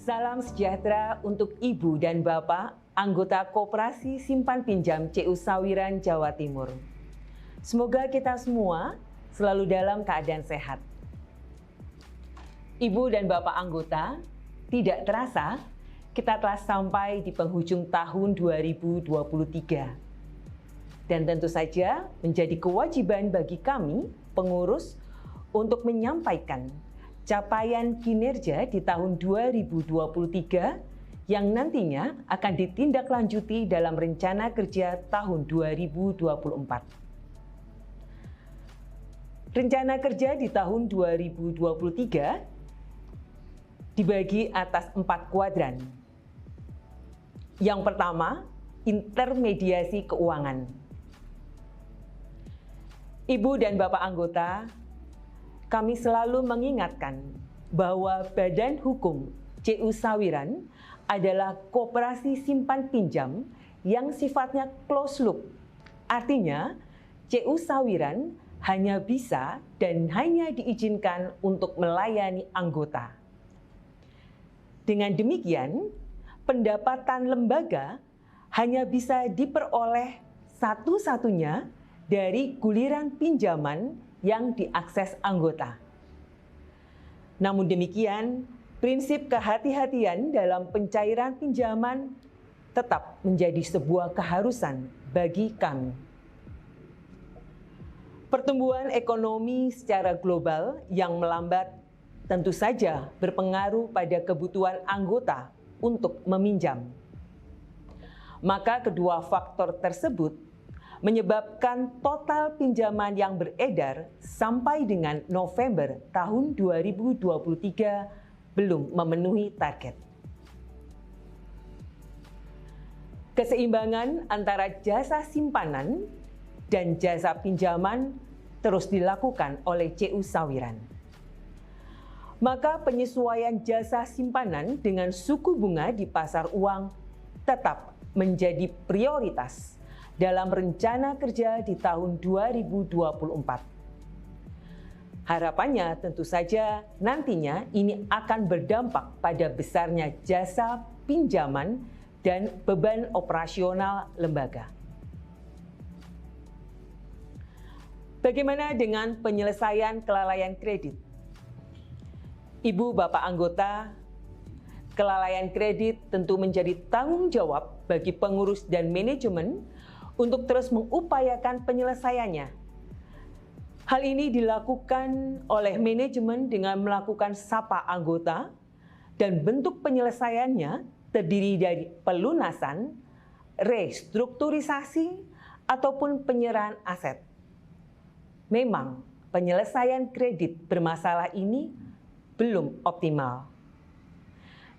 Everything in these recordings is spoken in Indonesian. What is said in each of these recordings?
Salam sejahtera untuk Ibu dan Bapak, anggota Koperasi Simpan Pinjam CU Sawiran, Jawa Timur. Semoga kita semua selalu dalam keadaan sehat. Ibu dan Bapak anggota, tidak terasa kita telah sampai di penghujung tahun 2023. Dan tentu saja menjadi kewajiban bagi kami, pengurus, untuk menyampaikan capaian kinerja di tahun 2023 yang nantinya akan ditindaklanjuti dalam rencana kerja tahun 2024. Rencana kerja di tahun 2023 dibagi atas 4 kuadran. Yang pertama, intermediasi keuangan. Ibu dan Bapak anggota, kami selalu mengingatkan bahwa Badan Hukum CU Sawiran adalah koperasi simpan pinjam yang sifatnya closed loop. Artinya, CU Sawiran hanya bisa dan hanya diizinkan untuk melayani anggota. Dengan demikian, pendapatan lembaga hanya bisa diperoleh satu-satunya dari guliran pinjaman yang diakses anggota. Namun demikian, prinsip kehati-hatian dalam pencairan pinjaman tetap menjadi sebuah keharusan bagi kami. Pertumbuhan ekonomi secara global yang melambat tentu saja berpengaruh pada kebutuhan anggota untuk meminjam. Maka kedua faktor tersebut menyebabkan total pinjaman yang beredar sampai dengan November tahun 2023 belum memenuhi target. Keseimbangan antara jasa simpanan dan jasa pinjaman terus dilakukan oleh CU Sawiran. Maka penyesuaian jasa simpanan dengan suku bunga di pasar uang tetap menjadi prioritas dalam rencana kerja di tahun 2024. Harapannya tentu saja nantinya ini akan berdampak pada besarnya jasa pinjaman dan beban operasional lembaga. Bagaimana dengan penyelesaian kelalaian kredit? Ibu Bapak anggota, kelalaian kredit tentu menjadi tanggung jawab bagi pengurus dan manajemen untuk terus mengupayakan penyelesaiannya. Hal ini dilakukan oleh manajemen dengan melakukan sapa anggota dan bentuk penyelesaiannya terdiri dari pelunasan, restrukturisasi, ataupun penyerahan aset. Memang penyelesaian kredit bermasalah ini belum optimal.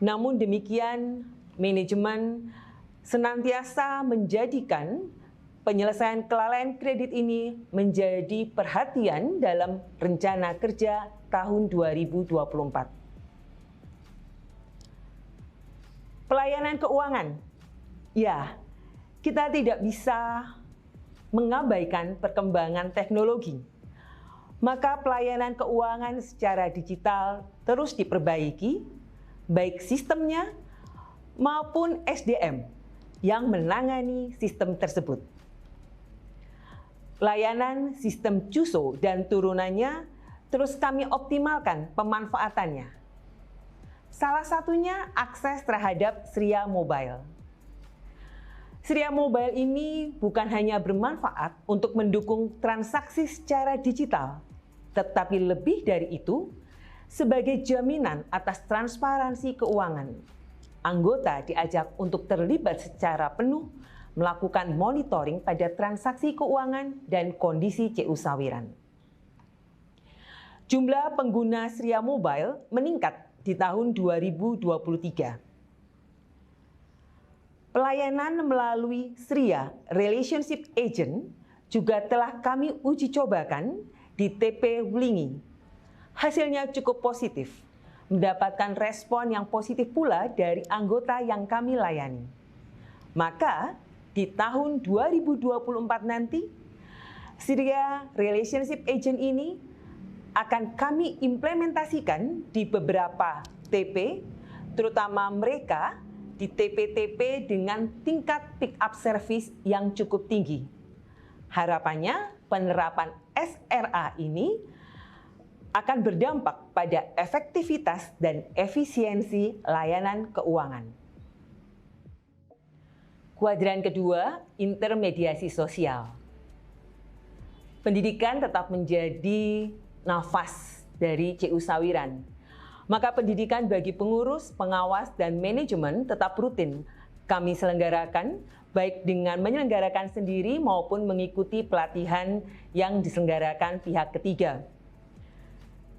Namun demikian, manajemen senantiasa menjadikan penyelesaian kelalaian kredit ini menjadi perhatian dalam rencana kerja tahun 2024. Pelayanan keuangan. Ya, kita tidak bisa mengabaikan perkembangan teknologi. Maka pelayanan keuangan secara digital terus diperbaiki, baik sistemnya maupun SDM yang menangani sistem tersebut. Layanan sistem CUSO dan turunannya terus kami optimalkan pemanfaatannya. Salah satunya akses terhadap Sria Mobile. Sria Mobile ini bukan hanya bermanfaat untuk mendukung transaksi secara digital, tetapi lebih dari itu, sebagai jaminan atas transparansi keuangan. Anggota diajak untuk terlibat secara penuh melakukan monitoring pada transaksi keuangan dan kondisi CU Sawiran. Jumlah pengguna Sria Mobile meningkat di tahun 2023. Pelayanan melalui Sria Relationship Agent juga telah kami uji cobakan di TP Wulingi. Hasilnya cukup positif, mendapatkan respon yang positif pula dari anggota yang kami layani. Maka, di tahun 2024 nanti, Sria Relationship Agent ini akan kami implementasikan di beberapa TP, terutama mereka di TP-TP dengan tingkat pick up service yang cukup tinggi. Harapannya penerapan SRA ini akan berdampak pada efektivitas dan efisiensi layanan keuangan. Kuadran kedua, intermediasi sosial. Pendidikan tetap menjadi nafas dari CU Sawiran. Maka pendidikan bagi pengurus, pengawas, dan manajemen tetap rutin kami selenggarakan, baik dengan menyelenggarakan sendiri maupun mengikuti pelatihan yang diselenggarakan pihak ketiga.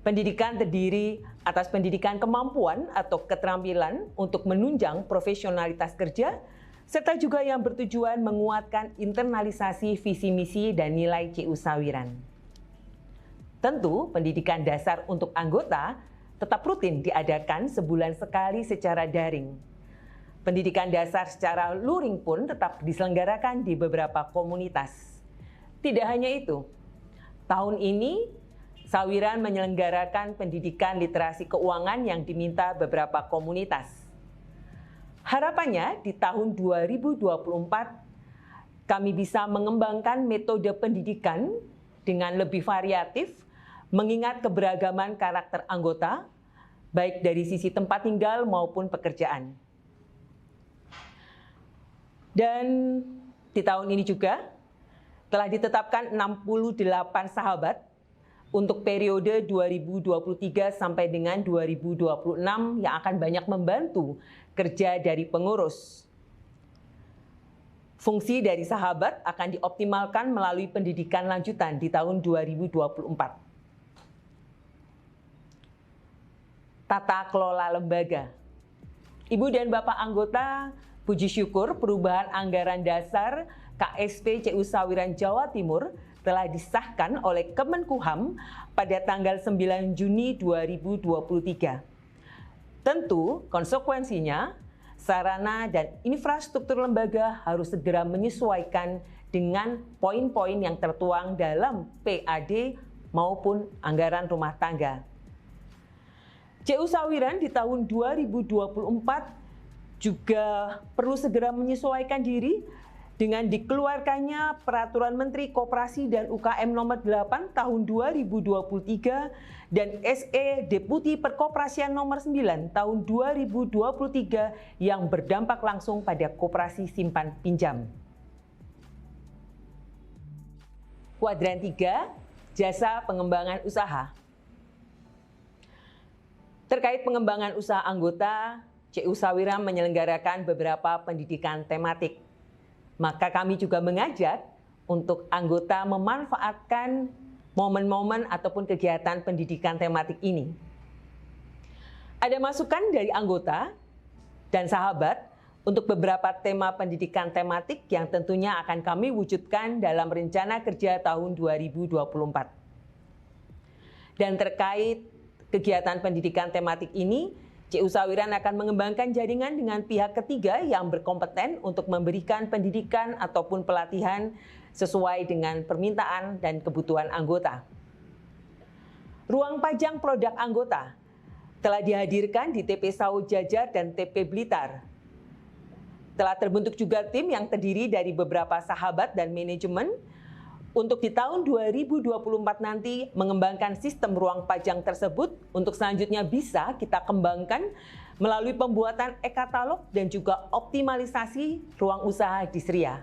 Pendidikan terdiri atas pendidikan kemampuan atau keterampilan untuk menunjang profesionalitas kerja, serta juga yang bertujuan menguatkan internalisasi visi misi dan nilai CU Sawiran. Tentu, pendidikan dasar untuk anggota tetap rutin diadakan sebulan sekali secara daring. Pendidikan dasar secara luring pun tetap diselenggarakan di beberapa komunitas. Tidak hanya itu, tahun ini Sawiran menyelenggarakan pendidikan literasi keuangan yang diminta beberapa komunitas. Harapannya di tahun 2024 kami bisa mengembangkan metode pendidikan dengan lebih variatif, mengingat keberagaman karakter anggota, baik dari sisi tempat tinggal maupun pekerjaan. Dan di tahun ini juga telah ditetapkan 68 sahabat untuk periode 2023 sampai dengan 2026 yang akan banyak membantu kerja dari pengurus. Fungsi dari sahabat akan dioptimalkan melalui pendidikan lanjutan di tahun 2024. Tata kelola lembaga. Ibu dan Bapak anggota, puji syukur perubahan anggaran dasar KSP CU Sawiran Jawa Timur telah disahkan oleh Kemenkumham pada tanggal 9 Juni 2023. Tentu, konsekuensinya, sarana dan infrastruktur lembaga harus segera menyesuaikan dengan poin-poin yang tertuang dalam PAD maupun anggaran rumah tangga. CU Sawiran di tahun 2024 juga perlu segera menyesuaikan diri dengan dikeluarkannya Peraturan Menteri Koperasi dan UKM Nomor 8 Tahun 2023 dan SE Deputi Perkoperasian Nomor 9 Tahun 2023 yang berdampak langsung pada koperasi simpan pinjam. Kuadran 3, jasa pengembangan usaha. Terkait pengembangan usaha anggota, CU Sawiran menyelenggarakan beberapa pendidikan tematik. Maka kami juga mengajak untuk anggota memanfaatkan momen-momen ataupun kegiatan pendidikan tematik ini. Ada masukan dari anggota dan sahabat untuk beberapa tema pendidikan tematik yang tentunya akan kami wujudkan dalam rencana kerja tahun 2024. Dan terkait kegiatan pendidikan tematik ini, CU Sawiran akan mengembangkan jaringan dengan pihak ketiga yang berkompeten untuk memberikan pendidikan ataupun pelatihan sesuai dengan permintaan dan kebutuhan anggota. Ruang pajang produk anggota telah dihadirkan di TP Sau Jajar dan TP Blitar. Telah terbentuk juga tim yang terdiri dari beberapa sahabat dan manajemen untuk di tahun 2024 nanti mengembangkan sistem ruang pajang tersebut untuk selanjutnya bisa kita kembangkan melalui pembuatan e-katalog dan juga optimalisasi ruang usaha di Seria.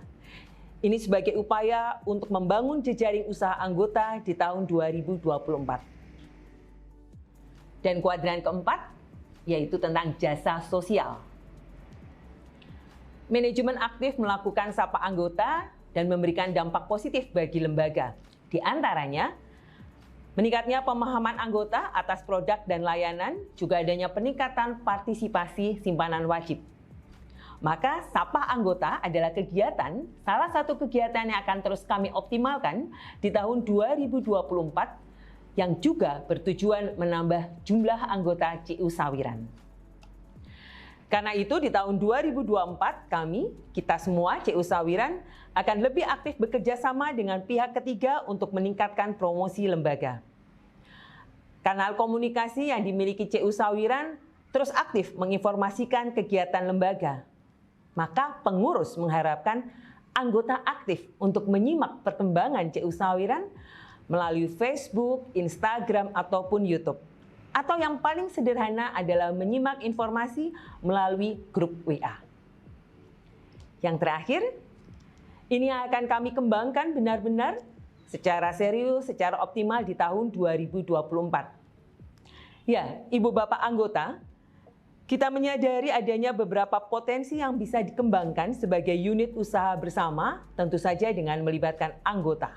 Ini sebagai upaya untuk membangun jejaring usaha anggota di tahun 2024. Dan kuadran keempat, yaitu tentang jasa sosial. Manajemen aktif melakukan sapa anggota dan memberikan dampak positif bagi lembaga. Di antaranya, meningkatnya pemahaman anggota atas produk dan layanan, juga adanya peningkatan partisipasi simpanan wajib. Maka, Sapa Anggota adalah kegiatan, salah satu kegiatan yang akan terus kami optimalkan di tahun 2024, yang juga bertujuan menambah jumlah anggota CU Sawiran. Karena itu di tahun 2024 kita semua CU Sawiran akan lebih aktif bekerja sama dengan pihak ketiga untuk meningkatkan promosi lembaga. Kanal komunikasi yang dimiliki CU Sawiran terus aktif menginformasikan kegiatan lembaga. Maka pengurus mengharapkan anggota aktif untuk menyimak perkembangan CU Sawiran melalui Facebook, Instagram, ataupun YouTube. Atau yang paling sederhana adalah menyimak informasi melalui grup WA. Yang terakhir, ini akan kami kembangkan benar-benar secara serius, secara optimal di tahun 2024. Ya, Ibu Bapak anggota, kita menyadari adanya beberapa potensi yang bisa dikembangkan sebagai unit usaha bersama, tentu saja dengan melibatkan anggota.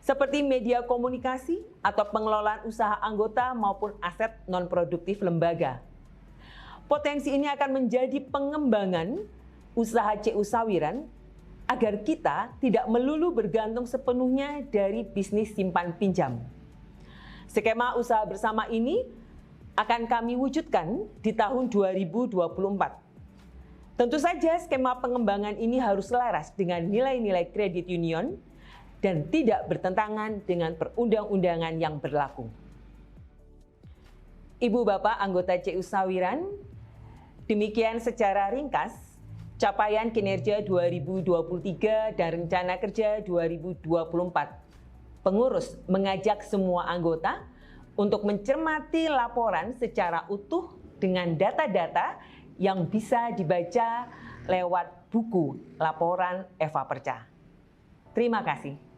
Seperti media komunikasi atau pengelolaan usaha anggota maupun aset non-produktif lembaga. Potensi ini akan menjadi pengembangan usaha CU Sawiran agar kita tidak melulu bergantung sepenuhnya dari bisnis simpan pinjam. Skema usaha bersama ini akan kami wujudkan di tahun 2024. Tentu saja skema pengembangan ini harus selaras dengan nilai-nilai kredit union dan tidak bertentangan dengan perundang-undangan yang berlaku. Ibu Bapak anggota CU Sawiran, demikian secara ringkas capaian kinerja 2023 dan rencana kerja 2024. Pengurus mengajak semua anggota untuk mencermati laporan secara utuh dengan data-data yang bisa dibaca lewat buku laporan Eva Perca. Terima kasih.